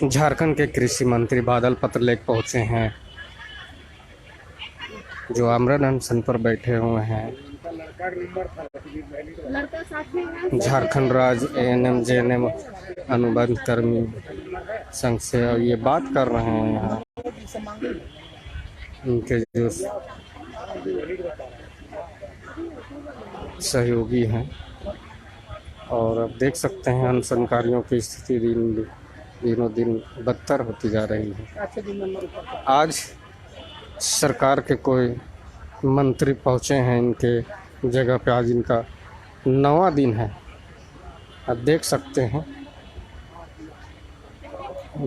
झारखंड के कृषि मंत्री बादल पत्रलेख पहुंचे हैं, जो आमरण अनशन पर बैठे हुए हैं। झारखंड राज्य एएनएम जेएनएम अनुबंध कर्मी संघ से ये बात कर रहे हैं। यहाँ उनके जो सहयोगी हैं, और अब देख सकते हैं अनशनकारियों की स्थिति दिनों दिन बदतर होती जा रही है। आज सरकार के कोई मंत्री पहुंचे हैं इनके जगह पे। आज इनका 9वां दिन है, अब देख सकते हैं।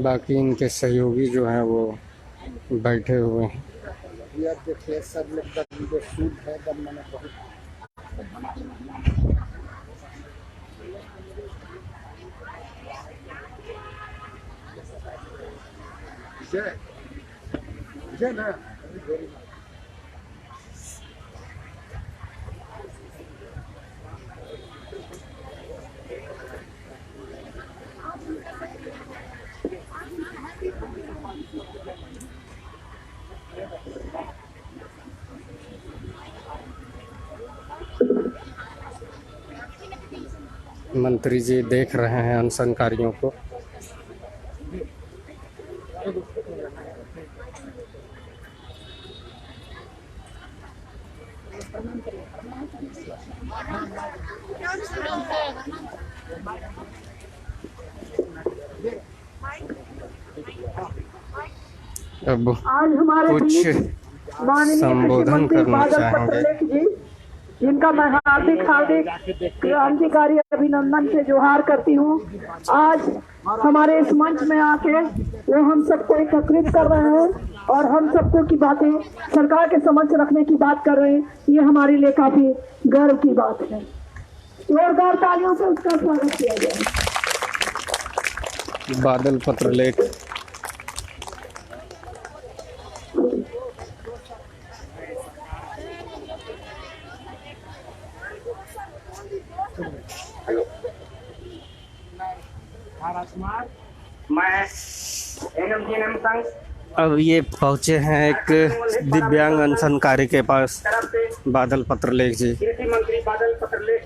बाकी इनके सहयोगी जो हैं वो बैठे हुए हैं। देखिए सब लोग का सूट है तब मैंने बहुत जय ना मंत्री जी देख रहे हैं अनशनकारियों को। अब कुछ संबोधन करना चाहेंगे। जिनका मैं हार्दिक क्रांतिकारी अभिनंदन से जोहार करती हूँ। आज हमारे इस मंच में आके वो हम सबको एकत्रित कर रहे हैं और हम सबको की बातें सरकार के समक्ष रखने की बात कर रहे हैं। ये हमारे लिए काफी गर्व की बात है। जोरदार तालियों से उसका स्वागत किया जाए। बादल पत्रलेख मैं एएनएम संघ अब ये पहुंचे हैं एक दिव्यांग अनशनकारी के पास। बादल पत्रलेख जी, कृषि मंत्री बादल पत्रलेख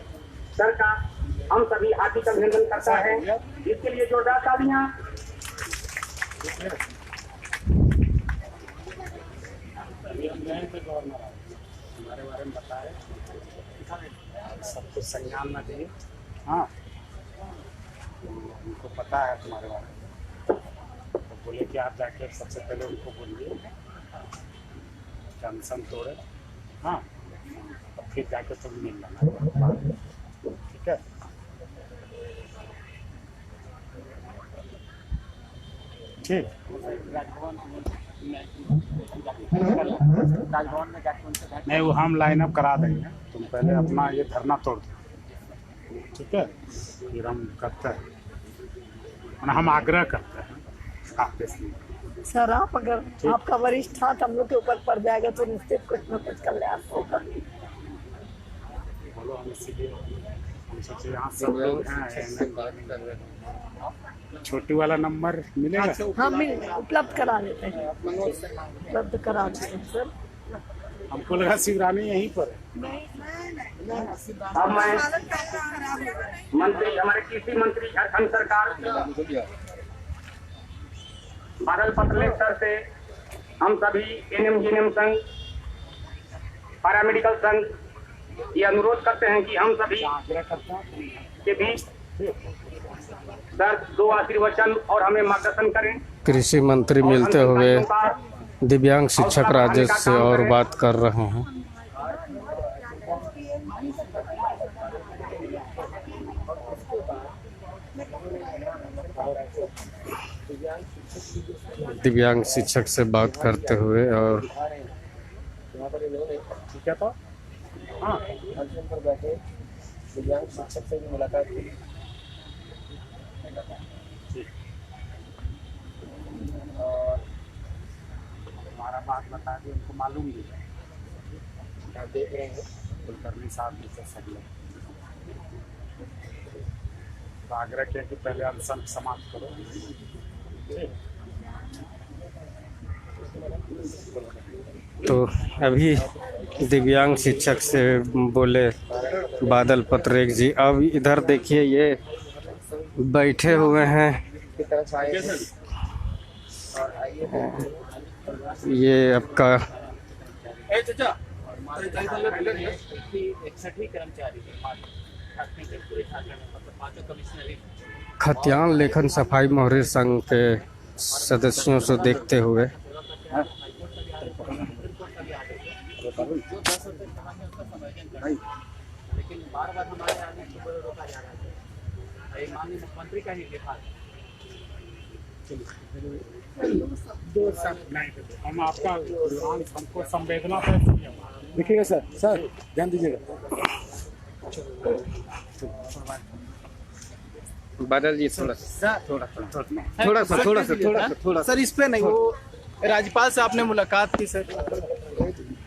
सर का हम सभी हार्दिक अभिनंदन करता है। इसके लिए जोरदार तालियां। हमारे बारे में बताए, सबको संज्ञान न दिए। हाँ, उनको पता है तुम्हारे बारे में, तो बोले कि आप जाके सबसे पहले उनको बोलिए अनशन तोड़े। हाँ, तो फिर जाके तुम मिल लेना, ठीक है। ठीक, नहीं वो हम लाइन अप करा देंगे। तुम पहले अपना ये धरना तोड़ दो, ठीक है, फिर हम करते हैं, हम आग्रह करते हैं आपके लिए। सर आप अगर आपका वरिष्ठ हाथ हम लोग के ऊपर पड़ जाएगा तो निश्चित कुछ न कुछ कल्याण होगा। बोलो, हम इसीलिए हम सोचे यहाँ सब लोग हैं। छोटू वाला नंबर मिलेगा? हाँ उपलब्ध करा देते हैं, उपलब्ध करा देते हैं सर। हमको लगा शिवरानी यहीं पर है। अब मैं मंत्री, हमारे कृषि मंत्री झारखंड सरकार बादल पत्रलेख सर से हम सभी एएनएम जेएनएम संघ, पैरामेडिकल संघ ये अनुरोध करते हैं कि हम सभी के बीच सर 2 आशीर्वचन और हमें मार्गदर्शन करें। कृषि मंत्री मिलते हुए दिव्यांग शिक्षक राजेश से और बात कर रहे हैं। दिव्यांग शिक्षक से बात करते हुए और ठीक है, तो हाँ पर बैठे दिव्यांग शिक्षक से भी मुलाकात की। और हमारा बात बता दी, उनको मालूम भी है। आप देख रहे हैं कुलकर्णी साहब जी से सब लोग तो आग्रह किया कि पहले अनशन समाप्त करो, तो अभी दिव्यांग शिक्षक से बोले बादल पत्रलेख जी। अब इधर देखिए ये बैठे हुए हैं, ये आपका खतियान लेखन सफाई मोहर्री संघ के सदस्यों से देखते हुए लेकिन बार बार हमारे आने को रोका जा रहा है। माननीय मुख्यमंत्री का ही लिहाज हम आपका हमको संवेदना पर देखिएगा सर, सर ध्यान दीजिएगा। बादल जी थोड़ा सा सर इस पे नहीं, वो राज्यपाल से आपने मुलाकात की सर।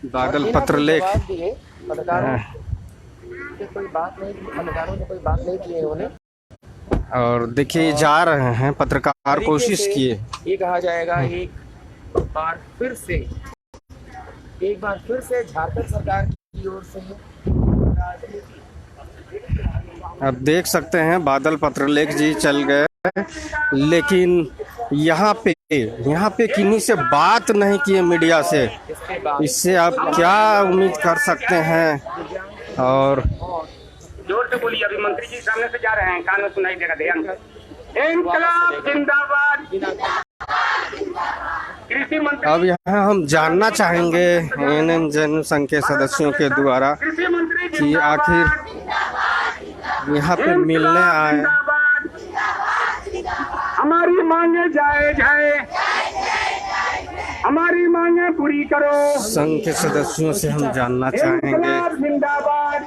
बादल पत्रलेख कोई बात नहीं, पत्रकारों ने कोई बात नहीं की है उन्हें। और देखिए जा रहे हैं पत्रकार, कोशिश किए। ये कहा जाएगा एक बार फिर से झारखंड सरकार की ओर से अब देख सकते हैं बादल पत्रलेख जी चल गए, लेकिन यहाँ पे किन्हीं से बात नहीं किए मीडिया से। इससे आप क्या उम्मीद कर सकते हैं। और जोर से बोलिए, अभी मंत्री जी सामने से जा रहे हैं, कान में सुनाई देगा। ध्यान, इंकलाब जिंदाबाद। कृषि मंत्री अब यहाँ हम जानना चाहेंगे एएनएम जनसंघ के सदस्यों के द्वारा कृषि मंत्री कि आखिर यहाँ पे मिलने आए। हमारी मांगे जायज है, हमारी मांगे पूरी करो। संघ के सदस्यों से हम जानना चाहेंगे, इंकलाब जिंदाबाद,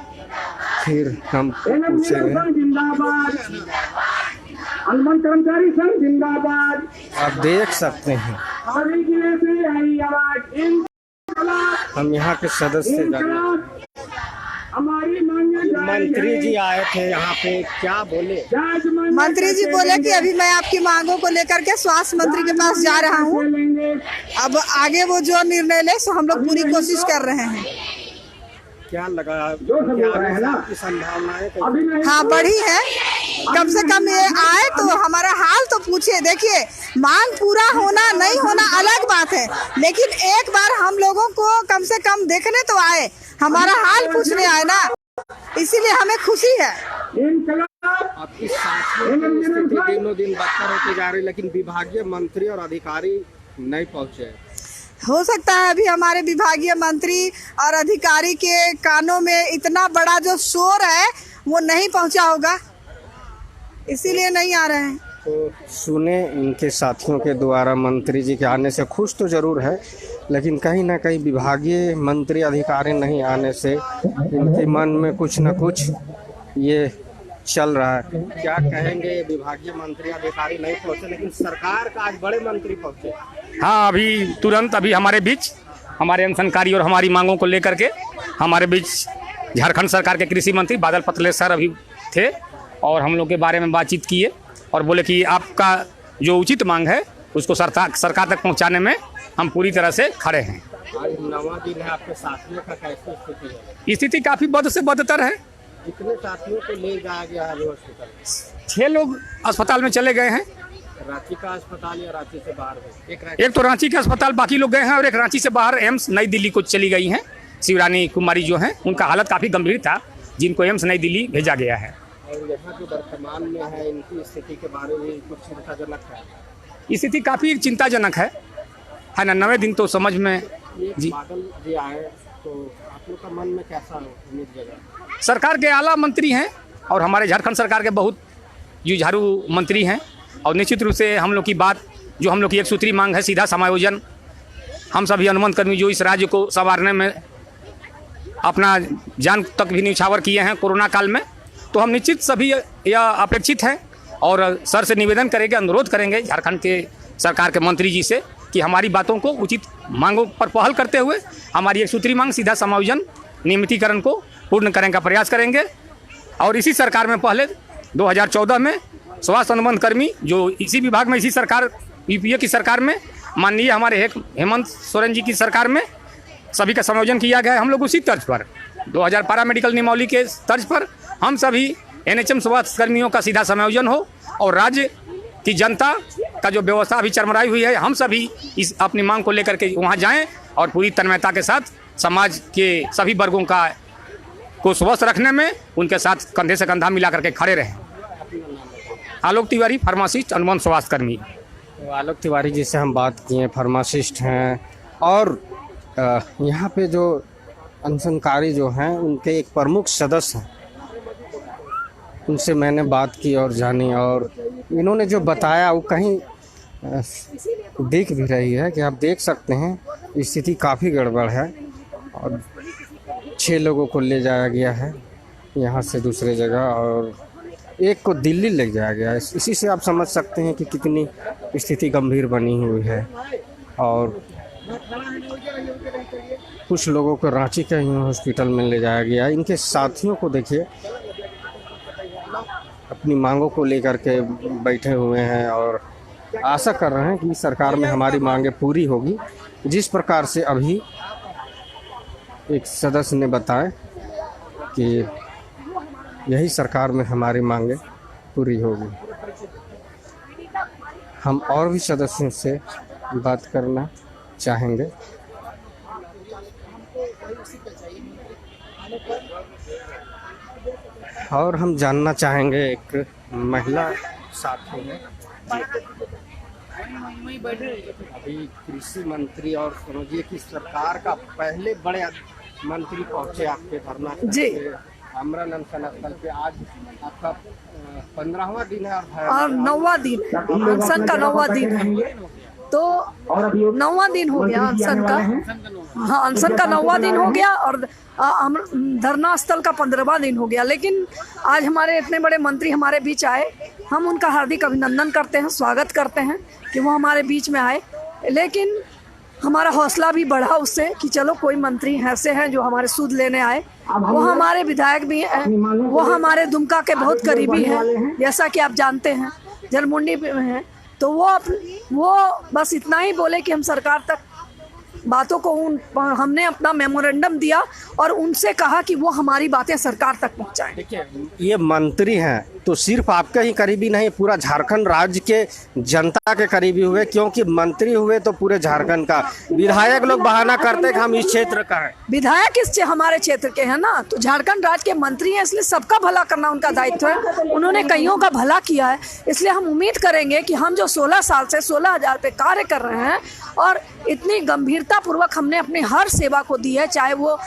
फिर हम पूछेंगे। जिंदाबाद, अनुबंध कर्मचारी संघ जिंदाबाद। आप देख सकते हैं अभी जिले से आई आवाज, इंकलाब, हम यहाँ के सदस्य जानना। इंकलाब, हमारी मांगे जायज मंत्री जी आए थे यहाँ पे, क्या बोले? है। मंत्री जी बोले कि अभी मैं आपकी मांगों को लेकर के स्वास्थ्य मंत्री के पास जा रहा हूँ। अब आगे वो जो निर्णय ले सो हम लोग पूरी कोशिश कर रहे हैं। क्या लगा आपकी संभावनाएं? हाँ बढ़ी है, कम से कम ये आए तो हमारा हाल तो पूछे। देखिए मांग पूरा होना नहीं होना अलग बात है, लेकिन एक बार हम लोगों को कम से कम देखने तो आए, हमारा हाल पूछने आए ना, इसीलिए हमें खुशी है। आपकी साथियों की स्थिति दिनों दिन बदतर होती जा रही, लेकिन विभागीय मंत्री और अधिकारी नहीं पहुंचे। हो सकता है अभी हमारे विभागीय मंत्री और अधिकारी के कानों में इतना बड़ा जो शोर है वो नहीं पहुंचा होगा, इसीलिए नहीं आ रहे हैं। तो सुने इनके साथियों के द्वारा मंत्री जी के आने से खुश तो जरूर है, लेकिन कहीं ना कहीं विभागीय मंत्री अधिकारी नहीं आने से इनके मन में कुछ न कुछ ये चल रहा है। क्या कहेंगे, विभागीय मंत्री अधिकारी नहीं पहुंचे, लेकिन सरकार का आज बड़े मंत्री पहुंचे। हाँ, अभी तुरंत अभी हमारे बीच हमारे अनशनकारी और हमारी मांगों को लेकर के हमारे बीच झारखंड सरकार के कृषि मंत्री बादल पत्रलेख सर अभी थे और हम लोग के बारे में बातचीत किए और बोले कि आपका जो उचित मांग है उसको सरकार तक पहुंचाने में हम पूरी तरह से खड़े हैं। आज नवा दिन है, आपके साथियों का कैसी स्थिति है? स्थिति काफ़ी बद से बदतर है। कितने साथियों को ले जाया गया है हॉस्पिटल? 6 लोग अस्पताल में चले गए हैं। रांची का अस्पताल या रांची से बाहर है? एक तो रांची के अस्पताल बाकी लोग गए हैं और एक रांची से बाहर एम्स नई दिल्ली को चली गई हैं। शिवरानी कुमारी जो हैं उनका हालत काफ़ी गंभीर था, जिनको एम्स नई दिल्ली भेजा गया है। और यहाँ जो वर्तमान में है इनकी स्थिति के बारे में कुछ चिंताजनक है? स्थिति काफ़ी चिंताजनक है ना। 9वें दिन तो समझ में जी बादल जी आए तो आप लोग का मन में कैसा उम्मीद जगा? सरकार के आला मंत्री हैं और हमारे झारखंड सरकार के बहुत जुझारू मंत्री हैं और निश्चित रूप से हम लोग की बात जो हम लोग की एक सूत्री मांग है सीधा समायोजन, हम सभी अनुबंध कर्मी जो इस राज्य को संवारने में अपना जान तक भी न्यौछावर किए हैं कोरोना काल में, तो हम निश्चित सभी यह अपेक्षित हैं और सर से निवेदन करेंगे, अनुरोध करेंगे झारखंड के सरकार के मंत्री जी से कि हमारी बातों को उचित मांगों पर पहल करते हुए हमारी एक सूत्री मांग सीधा समायोजन नियमितीकरण को पूर्ण करने का प्रयास करेंगे। और इसी सरकार में पहले 2014 में स्वास्थ्य अनुबंध कर्मी जो इसी विभाग में इसी सरकार यूपीए की सरकार में, माननीय हमारे हेमंत सोरेन जी की सरकार में सभी का समायोजन किया गया है। हम लोग उसी तर्ज पर 2012 मेडिकल नियमावली के तर्ज पर हम सभी एनएचएम स्वास्थ्य कर्मियों का सीधा समायोजन हो और राज्य की जनता का जो व्यवस्था अभी चरमराई हुई है, हम सभी इस अपनी मांग को लेकर के वहाँ जाएं और पूरी तन्मयता के साथ समाज के सभी वर्गों को स्वस्थ रखने में उनके साथ कंधे से कंधा मिला करके खड़े रहें। आलोक तिवारी, फार्मासिस्ट, अनुबंध स्वास्थ्य कर्मी। तो आलोक तिवारी जी से हम बात किए, फार्मासिस्ट हैं और यहाँ पे जो अनशनकारी जो हैं उनके एक प्रमुख सदस्य हैं, उनसे मैंने बात की और जानी, और इन्होंने जो बताया वो कहीं दिख भी रही है कि आप देख सकते हैं स्थिति काफ़ी गड़बड़ है और 6 लोगों को ले जाया गया है यहाँ से दूसरे जगह और एक को दिल्ली ले जाया गया है। इसी से आप समझ सकते हैं कि कितनी स्थिति गंभीर बनी हुई है। और कुछ लोगों को रांची के हॉस्पिटल में ले जाया गया। इनके साथियों को देखिए, अपनी मांगों को लेकर के बैठे हुए हैं और आशा कर रहे हैं कि सरकार में हमारी मांगें पूरी होगी। जिस प्रकार से अभी एक सदस्य ने बताया कि यही सरकार में हमारी मांगें पूरी होगी। हम और भी सदस्यों से बात करना चाहेंगे। और हम जानना चाहेंगे एक महिला साथी है, अभी कृषि मंत्री और समझिए कि सरकार का पहले बड़े मंत्री पहुंचे आपके धरना जी। आमरण अनशन स्थल पे। आज आपका 15वां दिन है और 9वां दिन, अनशन का 9वां दिन है। तो 9वां दिन हो गया अनशन का। हाँ, अनशन का 9वां दिन हो गया और धरना स्थल का 15वां दिन हो गया। लेकिन आज हमारे इतने बड़े मंत्री हमारे बीच आए, हम उनका हार्दिक अभिनंदन करते हैं, स्वागत करते हैं कि वो हमारे बीच में आए। लेकिन हमारा हौसला भी बढ़ा उससे कि चलो कोई मंत्री ऐसे हैं जो हमारे सूद लेने आए। वो हमारे विधायक भी हैं, वो हमारे दुमका के बहुत करीबी हैं, जैसा कि आप जानते हैं, जलमुंडी में हैं। तो वो बस इतना ही बोले कि हम सरकार तक बातों को हमने अपना मेमोरेंडम दिया और उनसे कहा कि वो हमारी बातें सरकार तक पहुंचाएं। देखिए, ये मंत्री हैं तो सिर्फ आपके ही करीबी नहीं, पूरा झारखंड राज्य के जनता के करीबी हुए, क्योंकि मंत्री हुए तो पूरे झारखंड का। विधायक लोग बहाना करते कि हम इस क्षेत्र का है। विधायक हमारे क्षेत्र के हैं ना, तो झारखंड राज्य के मंत्री हैं, इसलिए सबका भला करना उनका दायित्व है। उन्होंने कईयों का भला किया है, इसलिए हम उम्मीद करेंगे कि हम जो 16 साल से 16,000 पे कार्य कर रहे हैं और इतनी गंभीरता पूर्वक हमने अपनी हर सेवा को दी है, चाहे वो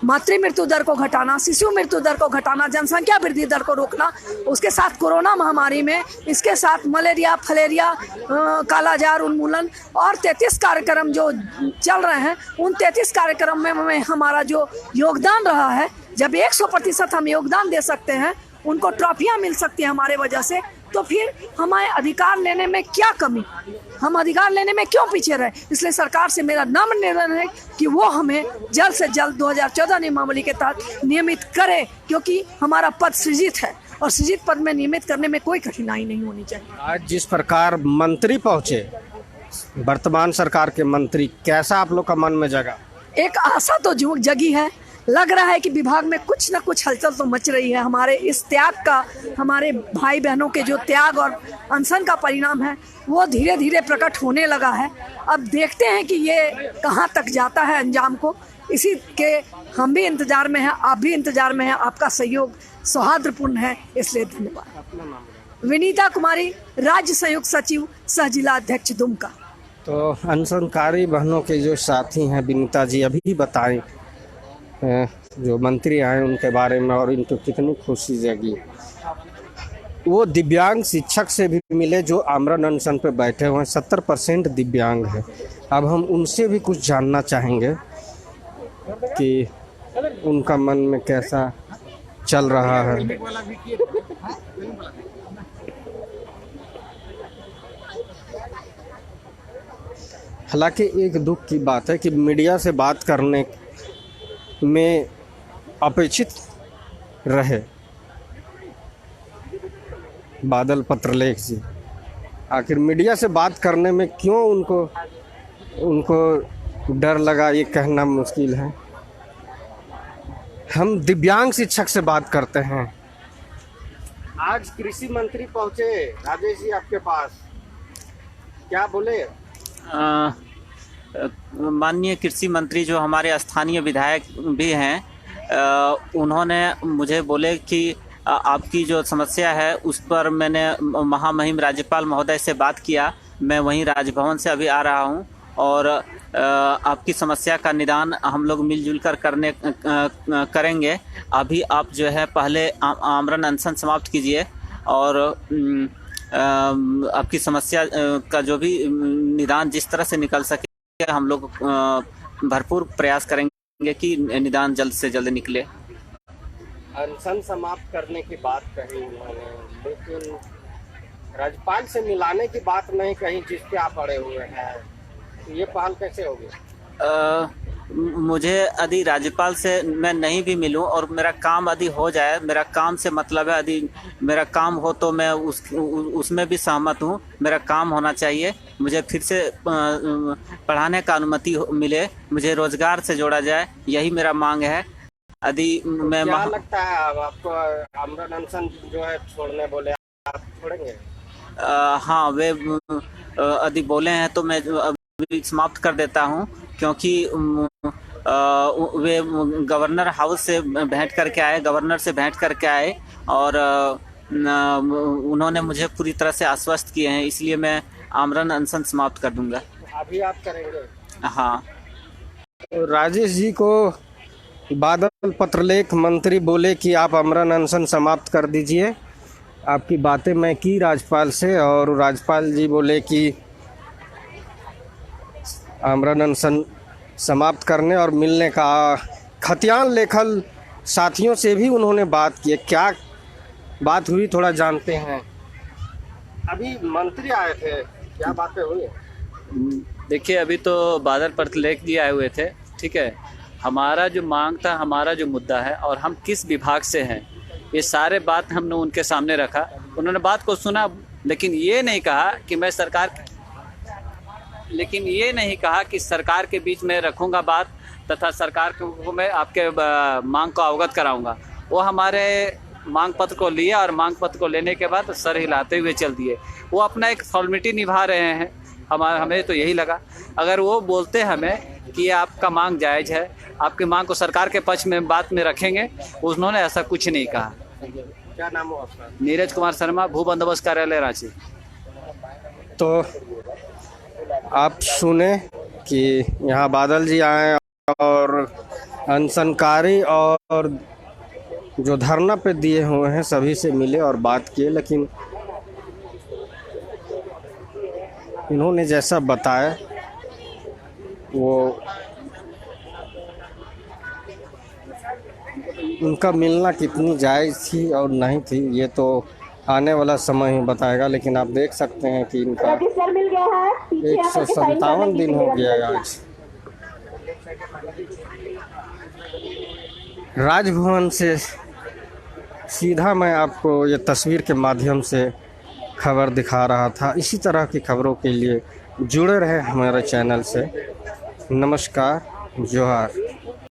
मातृ मृत्यु दर को घटाना, शिशु मृत्यु दर को घटाना, जनसंख्या वृद्धि दर को रोकना, उसके साथ कोरोना महामारी में, इसके साथ मलेरिया, फलेरिया, कालाजार उन्मूलन और 33 कार्यक्रम जो चल रहे हैं, उन 33 कार्यक्रम में हमारा जो योगदान रहा है, जब 100% हम योगदान दे सकते हैं, उनको ट्रॉफियाँ मिल सकती हैं हमारे वजह से, तो फिर हमारे अधिकार लेने में क्या कमी, हम अधिकार लेने में क्यों पीछे रहे। इसलिए सरकार से मेरा नम्र निवेदन है कि वो हमें जल्द से जल्द 2014 नियमावली के तहत नियमित करे, क्योंकि हमारा पद सृजित है और सृजित पद में नियमित करने में कोई कठिनाई नहीं होनी चाहिए। आज जिस प्रकार मंत्री पहुंचे, वर्तमान सरकार के मंत्री, कैसा आप लोग का मन में जगा? एक आशा तो जगी है, लग रहा है कि विभाग में कुछ न कुछ हलचल तो मच रही है। हमारे इस त्याग का, हमारे भाई बहनों के जो त्याग और अनशन का परिणाम है, वो धीरे धीरे प्रकट होने लगा है। अब देखते हैं कि ये कहाँ तक जाता है अंजाम को। इसी के हम भी इंतजार में हैं, आप भी इंतजार में हैं। आपका सहयोग सौहार्दपूर्ण है, इसलिए धन्यवाद। विनीता कुमारी, राज्य संयुक्त सचिव, सह जिला अध्यक्ष दुमका। तो अनशनकारी बहनों के जो साथी हैं विनीता जी, अभी बताएं जो मंत्री आए उनके बारे में और इनको कितनी खुशी जगी। वो दिव्यांग शिक्षक से भी मिले जो आमरण अनशन पे बैठे हुए हैं, 70% दिव्यांग है। अब हम उनसे भी कुछ जानना चाहेंगे कि उनका मन में कैसा चल रहा है। हालांकि एक दुख की बात है कि मीडिया से बात करने में अपेक्षित रहे बादल पत्रलेख जी। आखिर मीडिया से बात करने में क्यों उनको डर लगा, ये कहना मुश्किल है। हम दिव्यांग शिक्षक से बात करते हैं। आज कृषि मंत्री पहुंचे राजेश जी आपके पास, क्या बोले? माननीय कृषि मंत्री जो हमारे स्थानीय विधायक भी हैं, उन्होंने मुझे बोले कि आपकी जो समस्या है उस पर मैंने महामहिम राज्यपाल महोदय से बात किया। मैं वहीं राजभवन से अभी आ रहा हूं और आपकी समस्या का निदान हम लोग मिलजुल कर करेंगे। अभी आप जो है पहले आमरण अनशन समाप्त कीजिए और आपकी समस्या का जो भी निदान जिस तरह से निकल सके हम लोग भरपूर प्रयास करेंगे कि निदान जल्द से जल्द निकले। अनशन समाप्त करने की बात कही उन्होंने, लेकिन राज्यपाल से मिलाने की बात नहीं कही जिस पे आप अड़े हुए हैं। ये पहल कैसे होगी? मुझे यदि राज्यपाल से मैं नहीं भी मिलूं और मेरा काम यदि हो जाए, मेरा काम से मतलब है यदि मेरा काम हो तो मैं उसमें भी सहमत हूं। मेरा काम होना चाहिए, मुझे फिर से पढ़ाने का अनुमति मिले, मुझे रोजगार से जोड़ा जाए, यही मेरा मांग है। यदि मैं क्या लगता है आपको आमरण अनशन जो है छोड़ने बोले, आप छोड़ेंगे? हाँ, वे यदि बोले हैं तो मैं अभी समाप्त कर देता हूं, क्योंकि वे गवर्नर हाउस से भेंट करके आए, गवर्नर से भेंट करके आए और उन्होंने मुझे पूरी तरह से आश्वस्त किए हैं, इसलिए मैं आमरण अनशन समाप्त कर दूंगा। अभी आप करेंगे? हाँ। तो राजेश जी को बादल पत्रलेख मंत्री बोले कि आप आमरण अनशन समाप्त कर दीजिए। आपकी बातें मैं की राज्यपाल से और राज्यपाल जी बोले कि आमरण अनशन समाप्त करने और मिलने का। खतियान लेखल साथियों से भी उन्होंने बात की। क्या बात हुई थोड़ा जानते हैं। अभी मंत्री आए थे, क्या बातें हुई? देखिए, अभी तो बादल पत्रलेख जी आए हुए थे, ठीक है। हमारा जो मांग था, हमारा जो मुद्दा है और हम किस विभाग से हैं, ये सारे बात हमने उनके सामने रखा। उन्होंने बात को सुना, लेकिन ये नहीं कहा कि सरकार के बीच में रखूंगा बात तथा सरकार को मैं आपके मांग को अवगत कराऊंगा। वो हमारे मांग पत्र को लिया और मांग पत्र को लेने के बाद सर हिलाते हुए चल दिए। वो अपना एक फॉर्मेलिटी निभा रहे हैं। हमें तो यही लगा, अगर वो बोलते हमें कि आपका मांग जायज़ है, आपकी मांग को सरकार के पक्ष में बात में रखेंगे, उन्होंने ऐसा कुछ नहीं कहा। क्या नाम हो आपका? नीरज कुमार शर्मा, भू बंदोबस्त कार्यालय रांची। तो आप सुने कि यहाँ बादल जी आए और अनशनकारी और जो धरना पे दिए हुए हैं सभी से मिले और बात किए, लेकिन इन्होंने जैसा बताया वो उनका मिलना कितनी जायज़ थी और नहीं थी, ये तो आने वाला समय ही बताएगा। लेकिन आप देख सकते हैं कि इनका 157 दिन हो गया आज। राजभवन से सीधा मैं आपको ये तस्वीर के माध्यम से खबर दिखा रहा था। इसी तरह की खबरों के लिए जुड़े रहे हमारे चैनल से। नमस्कार, जोहार।